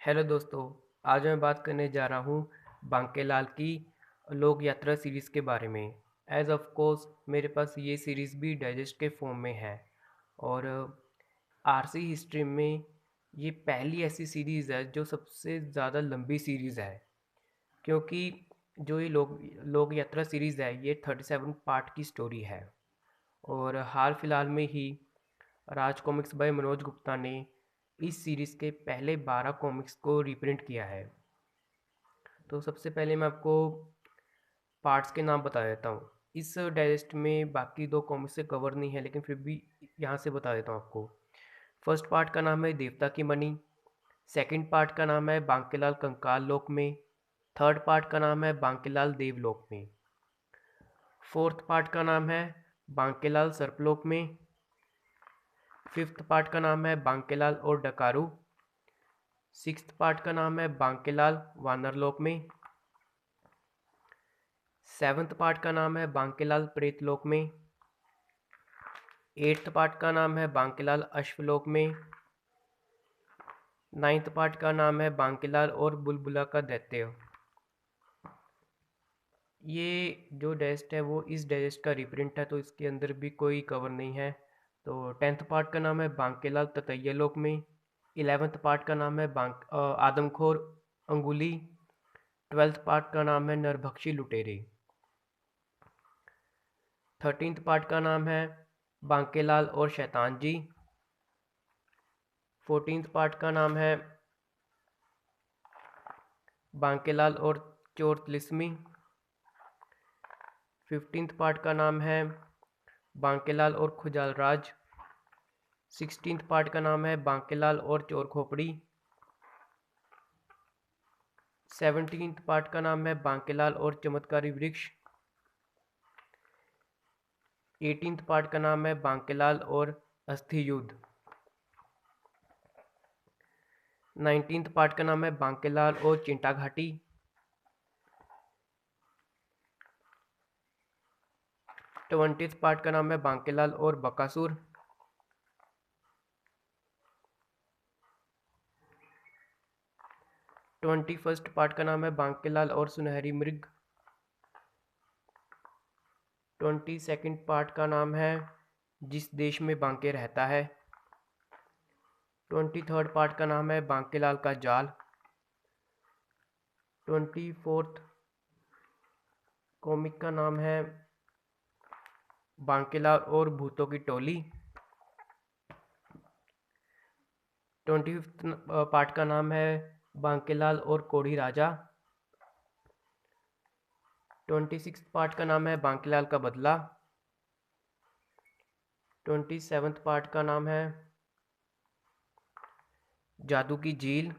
Hello दोस्तों। आज मैं बात करने जा रहा हूँ बांकेलाल की लोक यात्रा सीरीज़ के बारे में। एज ऑफ कोर्स मेरे पास ये सीरीज़ भी डाइजेस्ट के फॉर्म में है। और आरसी हिस्ट्री में ये पहली ऐसी सीरीज़ है जो सबसे ज़्यादा लंबी सीरीज़ है, क्योंकि जो ये लोक यात्रा सीरीज़ है ये 37 पार्ट की स्टोरी है। और हाल फिलहाल में ही राज कॉमिक्स बाय मनोज गुप्ता ने इस सीरीज़ के पहले 12 कॉमिक्स को रीप्रिंट किया है। तो सबसे पहले मैं आपको पार्ट्स के नाम बता देता हूँ। इस डाइजेस्ट में बाकी दो कॉमिक्स से कवर नहीं है, लेकिन फिर भी यहाँ से बता देता हूँ आपको। फर्स्ट पार्ट का नाम है देवता की मणि। सेकंड पार्ट का नाम है बांकेलाल कंकाल लोक में। थर्ड पार्ट का नाम है बांकेलाल देवलोक में। फोर्थ पार्ट का नाम है बांकेलाल सर्पलोक में। फिफ्थ पार्ट का नाम है बांकेलाल और डकारू। सिक्स्थ पार्ट का नाम है बांकेलाल वानरलोक में। सेवन्थ पार्ट का नाम है बांकेलाल प्रेतलोक में। एट्थ पार्ट का नाम है बांकेलाल अश्वलोक में। नाइन्थ पार्ट का नाम है बांकेलाल और बुलबुला का दैत्य। ये जो डाइजेस्ट है वो इस डाइजेस्ट का रिप्रिंट है, तो इसके अंदर भी कोई कवर नहीं है। तो टेंथ पार्ट का नाम है बांकेलाल ततैया लोक में। 11th पार्ट का नाम है आदमखोर अंगुली। 12th पार्ट का नाम है नरभक्षी लुटेरे। 13th पार्ट का नाम है बांकेलाल और शैतान जी। 14th पार्ट का नाम है बांकेलाल और चोर तिलिस्मी। 15th पार्ट का नाम है बांकेलाल और खुजाल राज। 16th पार्ट का नाम है बांकेलाल और चोर खोपड़ी। 17th पार्ट का नाम है बांकेलाल और चमत्कारी वृक्ष। 18th पार्ट का नाम है बांकेलाल और अस्थि युद्ध। 19th पार्ट का नाम है बांकेलाल और चिंटा घाटी। 20th पार्ट का नाम है बांकेलाल और बकासुर। 21st पार्ट का नाम है बांकेलाल और सुनहरी मृग। 22nd पार्ट का नाम है जिस देश में बांके रहता है। 23rd पार्ट का नाम है बांकेलाल का जाल। 24th कॉमिक का नाम है बांकेलाल और भूतों की टोली। 25th पार्ट का नाम है बांकेलाल और कोढ़ी राजा। 26th पार्ट का नाम है बांकेलाल का बदला। 27th पार्ट का नाम है जादू की झील।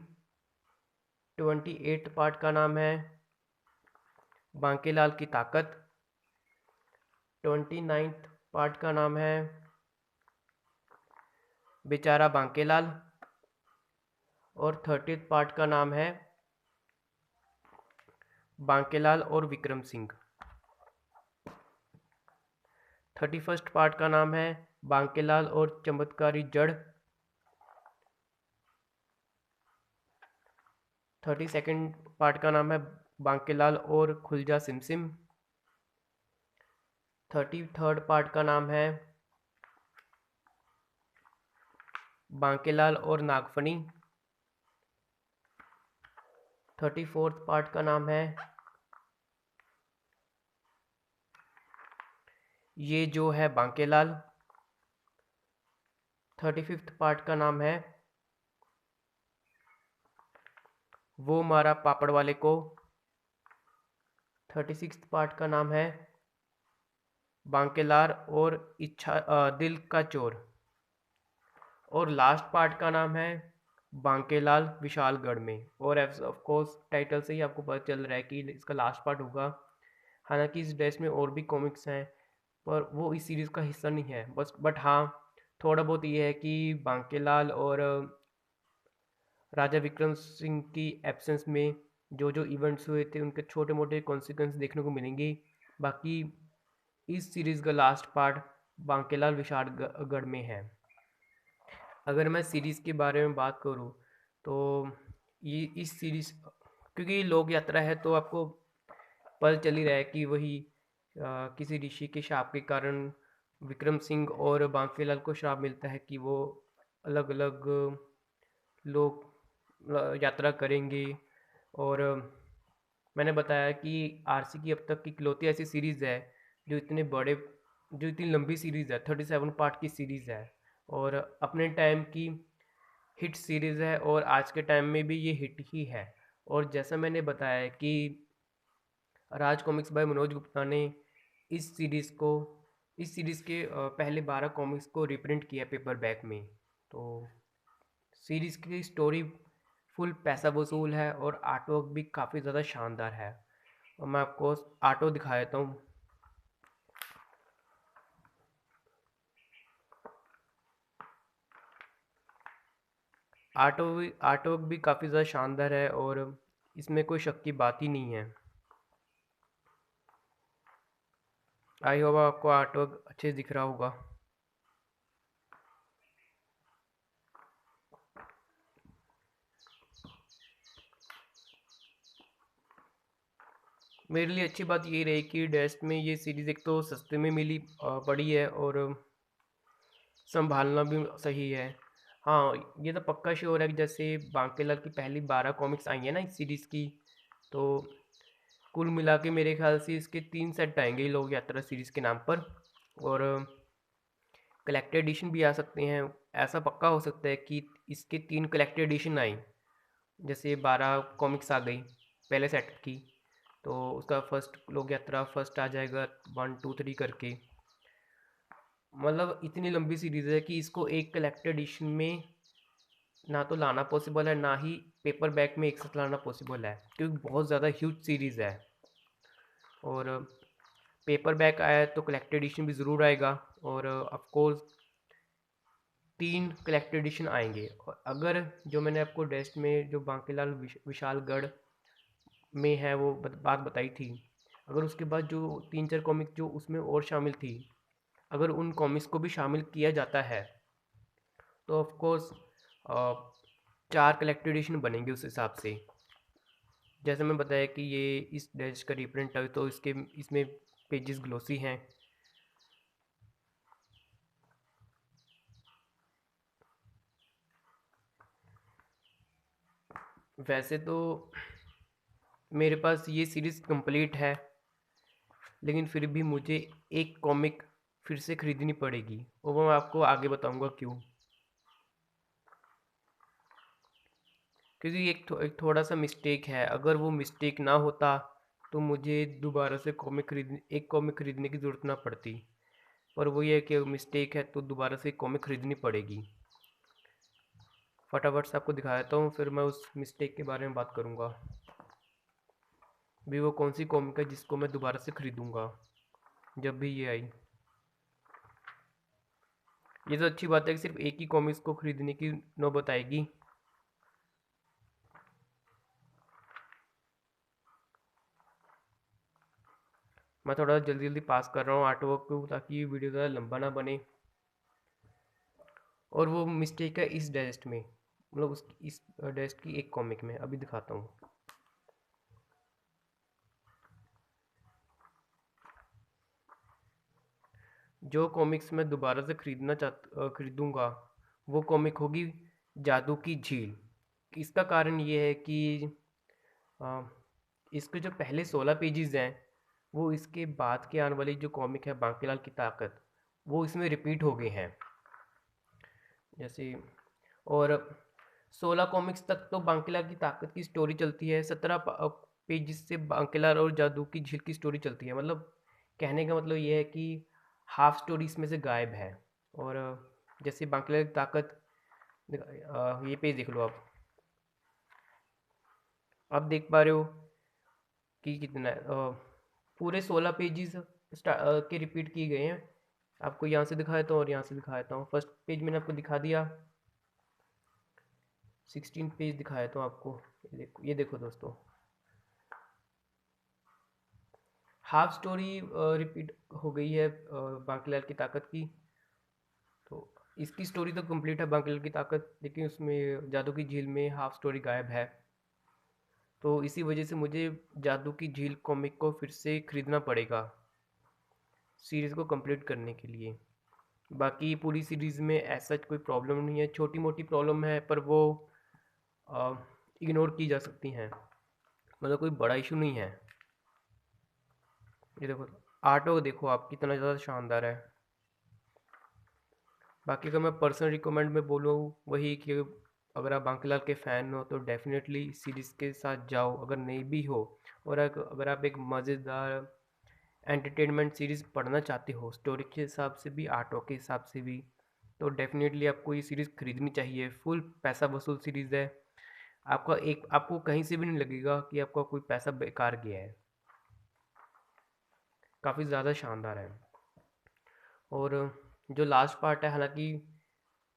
28th पार्ट का नाम है बांकेलाल की ताकत। 29th पार्ट का नाम है बेचारा बांकेलाल। और 30th पार्ट का नाम है बांकेलाल और विक्रम सिंह। 31st पार्ट का नाम है बांकेलाल और चमत्कारी जड़। 32nd पार्ट का नाम है बांकेलाल और खुलजा सिमसिम। 33rd पार्ट का नाम है बांकेलाल और नागफनी। 34th पार्ट का नाम है ये जो है बांकेलाल। 35th पार्ट का नाम है वो मारा पापड़ वाले को। 36th पार्ट का नाम है बांकेलाल और दिल का चोर। और लास्ट पार्ट का नाम है बांकेलाल विशालगढ़ में। और ऑफ कोर्स टाइटल से ही आपको पता चल रहा है कि इसका लास्ट पार्ट होगा। हालांकि इस ड्रेस में और भी कॉमिक्स हैं, पर वो इस सीरीज़ का हिस्सा नहीं है बस। बट हाँ, थोड़ा बहुत ये है कि बांकेलाल और राजा विक्रम सिंह की एब्सेंस में जो जो इवेंट्स हुए थे उनके छोटे मोटे कॉन्सिक्वेंस देखने को मिलेंगे। बाकी इस सीरीज़ का लास्ट पार्ट बांकेलाल विशालगढ़ में है। अगर मैं सीरीज़ के बारे में बात करूँ तो ये इस सीरीज, क्योंकि ये लोक यात्रा है तो आपको पता चल ही रहा है कि वही किसी ऋषि के शाप के कारण विक्रम सिंह और बांकीलाल को श्राप मिलता है कि वो अलग अलग लोग यात्रा करेंगे। और मैंने बताया कि आरसी की अब तक की इकलौती ऐसी सीरीज़ है जो इतने बड़े, जो इतनी लंबी सीरीज़ है, 37 पार्ट की सीरीज़ है और अपने टाइम की हिट सीरीज़ है और आज के टाइम में भी ये हिट ही है। और जैसा मैंने बताया कि राज कॉमिक्स बाय मनोज गुप्ता ने इस सीरीज़ को, इस सीरीज़ के पहले 12 कॉमिक्स को रिप्रिंट किया पेपर बैक में। तो सीरीज़ की स्टोरी फुल पैसा वसूल है और आर्ट वर्क भी काफ़ी ज़्यादा शानदार है। और मैं आपको आर्ट वर्क दिखा देता हूँ। आर्ट वर्क भी काफ़ी ज़्यादा शानदार है और इसमें कोई शक की बात ही नहीं है। आई होप आपको आर्ट वर्क अच्छे से दिख रहा होगा। मेरे लिए अच्छी बात ये रही कि डेस्ट में ये सीरीज़ एक तो सस्ते में मिली पड़ी है और संभालना भी सही है। हाँ, ये तो पक्का श्योर है कि जैसे बांकेलाल की पहली 12 कॉमिक्स आई हैं ना इस सीरीज़ की, तो कुल मिला के मेरे ख्याल से इसके 3 सेट आएंगे लोग यात्रा सीरीज़ के नाम पर। और कलेक्टेड एडिशन भी आ सकते हैं। ऐसा पक्का हो सकता है कि इसके 3 कलेक्टेड एडिशन आई, जैसे 12 कॉमिक्स आ गई पहले सेट की, तो उसका फर्स्ट लोक यात्रा फर्स्ट आ जाएगा 1 2 3 करके। मतलब इतनी लंबी सीरीज़ है कि इसको एक कलेक्टेड एडिशन में ना तो लाना पॉसिबल है, ना ही पेपर बैक में एक साथ लाना पॉसिबल है, क्योंकि बहुत ज़्यादा ह्यूज सीरीज़ है। और पेपर बैक आया तो कलेक्टेड एडिशन भी ज़रूर आएगा और ऑफ कोर्स 3 कलेक्टेड एडिशन आएंगे। और अगर जो मैंने आपको डेस्ट में जो बांकीलाल विशालगढ़ में है वो बात बताई थी, अगर उसके बाद जो 3 4 कॉमिक जो उसमें और शामिल थी, अगर उन कॉमिक्स को भी शामिल किया जाता है तो ऑफ कोर्स 4 कलेक्टेड एडिशन बनेंगे उस हिसाब से। जैसे मैं बताया कि ये इस डेस्ट का रीप्रिंट है तो इसके इसमें पेजेस ग्लोसी हैं। वैसे तो मेरे पास ये सीरीज़ कंप्लीट है, लेकिन फिर भी मुझे एक कॉमिक फिर से ख़रीदनी पड़ेगी और वो मैं आपको आगे बताऊंगा क्यों। क्योंकि एक थोड़ा सा मिस्टेक है, अगर वो मिस्टेक ना होता तो मुझे दोबारा से एक कॉमिक ख़रीदने की ज़रूरत ना पड़ती। पर वो ये है कि मिस्टेक है तो दोबारा से एक कॉमिक ख़रीदनी पड़ेगी। फटाफट से आपको दिखा देता हूँ, फिर मैं उस मिस्टेक के बारे में बात करूँगा। भी वो कौन सी कॉमिक है जिसको मैं दोबारा से ख़रीदूँगा जब भी ये आई। ये तो अच्छी बात है कि सिर्फ एक ही कॉमिक्स को ख़रीदने की नौबत आएगी। मैं थोड़ा जल्दी जल्दी पास कर रहा हूँ आर्ट वर्क को ताकि वीडियो ज़्यादा लंबा ना बने। और वो मिस्टेक है इस डेस्ट में, मतलब उस इस डेस्ट की एक कॉमिक में, अभी दिखाता हूँ। जो कॉमिक्स मैं दोबारा से खरीदूँगा वो कॉमिक होगी जादू की झील। इसका कारण ये है कि अ, इसके जो पहले 16 पेजेस हैं वो इसके बाद के आने वाली जो कॉमिक है बांकीलाल की ताकत, वो इसमें रिपीट हो गए हैं। जैसे और 16 कॉमिक्स तक तो बांकीलाल की ताकत की स्टोरी चलती है, 17 पेजेस से बांकीलाल और जादू की झील की स्टोरी चलती है। मतलब कहने का मतलब ये है कि हाफ स्टोरी इसमें से गायब है। और जैसे बांकीलाल की ताकत, ये पेज देख लो आप देख पा रहे हो कि कितना पूरे 16 पेजेस के रिपीट किए गए हैं। आपको यहाँ से दिखा देता हूँ और यहाँ से दिखा देता हूँ। फर्स्ट पेज मैंने आपको दिखा दिया, 16 पेज दिखाया तो आपको। ये देखो दोस्तों, हाफ स्टोरी रिपीट हो गई है बांकीलाल की ताकत की। तो इसकी स्टोरी तो कंप्लीट है बांकीलाल की ताकत, लेकिन उसमें जादू की झील में हाफ स्टोरी गायब है। तो इसी वजह से मुझे जादू की झील कॉमिक को फिर से ख़रीदना पड़ेगा सीरीज़ को कंप्लीट करने के लिए। बाकी पूरी सीरीज़ में ऐसा कोई प्रॉब्लम नहीं है, छोटी मोटी प्रॉब्लम है पर वो इग्नोर की जा सकती हैं, मतलब कोई बड़ा इशू नहीं है। ये देखो, आर्ट वर्क देखो आप कितना ज़्यादा शानदार है। बाकी अगर मैं पर्सनल रिकमेंड में बोलूँ वही कि अगर आप बांकीलाल के फ़ैन हो तो डेफिनेटली सीरीज़ के साथ जाओ, अगर नहीं भी हो और अगर आप एक मज़ेदार एंटरटेनमेंट सीरीज़ पढ़ना चाहते हो स्टोरी के हिसाब से भी आर्ट वर्क के हिसाब से भी, तो डेफिनेटली आपको ये सीरीज़ खरीदनी चाहिए। फुल पैसा वसूल सीरीज़ है। आपको कहीं से भी नहीं लगेगा कि आपका कोई पैसा बेकार गया है। काफ़ी ज़्यादा शानदार है। और जो लास्ट पार्ट है, हालांकि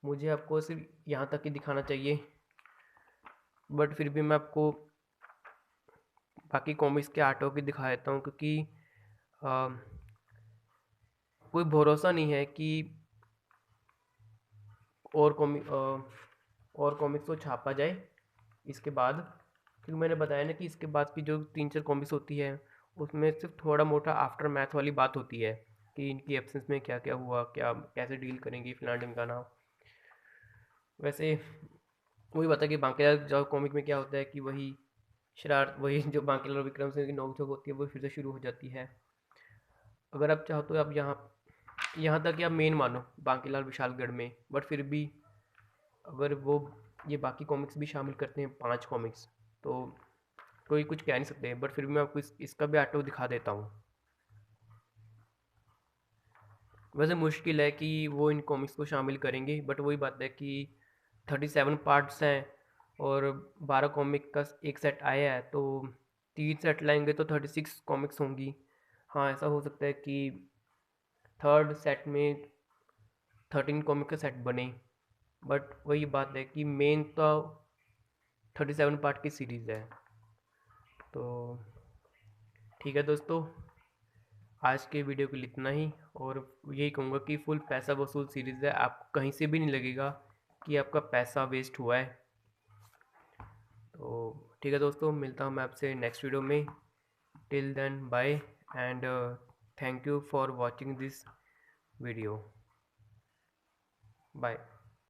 मुझे आपको सिर्फ यहाँ तक ही दिखाना चाहिए, बट फिर भी मैं आपको बाकी कॉमिक्स के आर्ट वर्क भी दिखा देता हूँ, क्योंकि आ, कोई भरोसा नहीं है कि और कॉमिक्स को छापा जाए इसके बाद, क्योंकि मैंने बताया ना कि इसके बाद की जो 3-4 कॉमिक्स होती है उसमें सिर्फ थोड़ा मोटा आफ्टर मैथ वाली बात होती है कि इनकी एब्सेंस में क्या क्या हुआ, क्या कैसे डील करेंगे फिलहाल ढिमकाना। वैसे वही बता कि बांकीलाल जो कॉमिक में क्या होता है कि वही शरारत, वही जो बांकीलाल और विक्रम सिंह की नोकझोंक होती है वो फिर से शुरू हो जाती है। अगर आप चाहो तो आप यहाँ यहाँ तक आप मेन मानो बांकीलाल विशालगढ़ में, बट फिर भी अगर वो ये बाकी कॉमिक्स भी शामिल करते हैं 5 कॉमिक्स, तो कोई कुछ कह नहीं सकते। बट फिर भी मैं आपको इसका भी आर्टवर्क दिखा देता हूँ। वैसे मुश्किल है कि वो इन कॉमिक्स को शामिल करेंगे, बट वही बात है कि 37 पार्ट्स हैं और 12 कॉमिक का एक सेट आया है, तो 3 सेट लाएंगे तो 36 कॉमिक्स होंगी। हाँ, ऐसा हो सकता है कि थर्ड सेट में 13 कॉमिक का सेट बने, बट वही बात है कि मेन तो 37 पार्ट की सीरीज़ है। तो ठीक है दोस्तों, आज के वीडियो के लिए इतना ही, और यही कहूँगा कि फुल पैसा वसूल सीरीज़ है, आपको कहीं से भी नहीं लगेगा कि आपका पैसा वेस्ट हुआ है। तो ठीक है दोस्तों, मिलता हूँ मैं आपसे नेक्स्ट वीडियो में। Till then bye and thank you for watching this video. Bye.